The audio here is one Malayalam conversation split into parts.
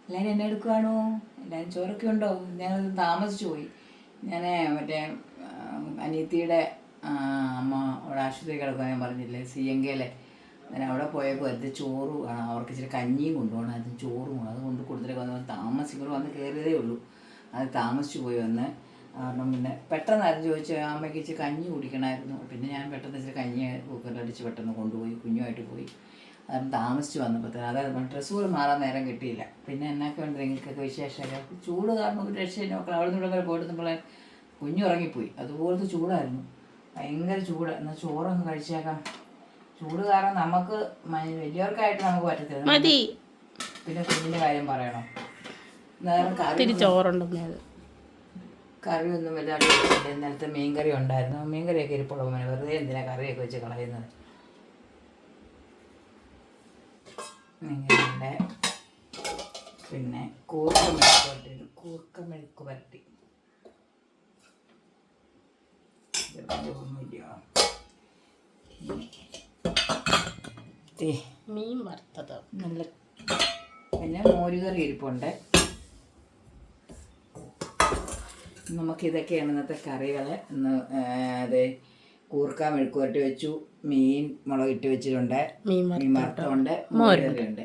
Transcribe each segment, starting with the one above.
എല്ലാവരും എന്നെ എടുക്കുവാണോ? എല്ലാവരും ചോറൊക്കെ ഉണ്ടോ? ഞങ്ങൾ താമസിച്ചു പോയി. ഞാൻ മറ്റേ അനിയത്തിയുടെ അമ്മ അവിടെ ആശുപത്രി കിടക്കാൻ ഞാൻ പറഞ്ഞില്ലേ, CNKയിലെ. ഞാൻ അവിടെ പോയപ്പോൾ അത് ചോറ് വേണം, അവർക്ക് ഇച്ചിരി കഞ്ഞിയും കൊണ്ടുപോകണം, അതും ചോറും അത് കൊണ്ട് കൊടുത്തിട്ട് വന്ന് താമസിക്കുമ്പോൾ വന്ന് കയറിയതേ ഉള്ളൂ. അത് താമസിച്ചു പോയി വന്ന്. കാരണം പിന്നെ പെട്ടെന്നായിരുന്നു ചോദിച്ചാൽ അമ്മയ്ക്ക് ഇച്ചിരി കഞ്ഞി കുടിക്കണമായിരുന്നു. പിന്നെ ഞാൻ പെട്ടെന്ന് ഇച്ചിരി കഞ്ഞി കുക്കറിലടിച്ച് പെട്ടെന്ന് കൊണ്ടുപോയി, കുഞ്ഞുമായിട്ട് പോയി. അതും താമസിച്ച് വന്നപ്പോഴത്തേന് അതായത് ഡ്രസ്സ് പോലും മാറാൻ നേരം കിട്ടിയില്ല. പിന്നെ എന്നൊക്കെ ഉണ്ട് നിങ്ങൾക്കൊക്കെ വിശേഷമൊക്കെ? ചൂട് കാരണം ഒരു രക്ഷയില്ല മക്കൾ. അവിടെ നിന്ന് ഇവിടെ പോയിട്ട് നമ്മളെ കുഞ്ഞു ഉറങ്ങിപ്പോയി. അതുപോലത്തെ ചൂടായിരുന്നു, ഭയങ്കര ചൂട്. എന്നാൽ ചോറൊന്ന് കഴിച്ചേക്കാം. ചൂട് കാരണം നമുക്ക് വലിയവർക്കായിട്ട് നമുക്ക് പറ്റത്തില്ല. പിന്നെ കുഞ്ഞിൻ്റെ കാര്യം പറയണം. നേരം കറിയൊന്നും വല്ലാതെ ഇന്നലത്തെ മീൻകറി ഉണ്ടായിരുന്നു. മീൻകറിയൊക്കെ ഇരിപ്പുള്ള പോലെ വെറുതെ എന്തിനാ കറിയൊക്കെ വെച്ച് കളയുന്നത്. മീൻകറിയുടെ പിന്നെ കൂർക്ക മെഴുക്ക് വരട്ടി മീൻ വറുത്തത് നല്ല. പിന്നെ മോരുകറി ഇരിപ്പുണ്ട്. നമുക്കിതൊക്കെയാണ് ഇന്നത്തെ കറികൾ. ഇന്ന് അതെ കൂർക്ക മെഴുക്ക് വരട്ടി വെച്ചു, മീൻ മുളകിട്ട് വെച്ചിട്ടുണ്ട്, മീൻ വറുത്തമുണ്ട്, മോരുകറിയുണ്ട്.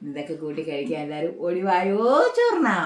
ഇതൊക്കെ കൂട്ടി കഴിക്കാൻ എല്ലാവരും ഒഴിവായോ ചോറിനാ.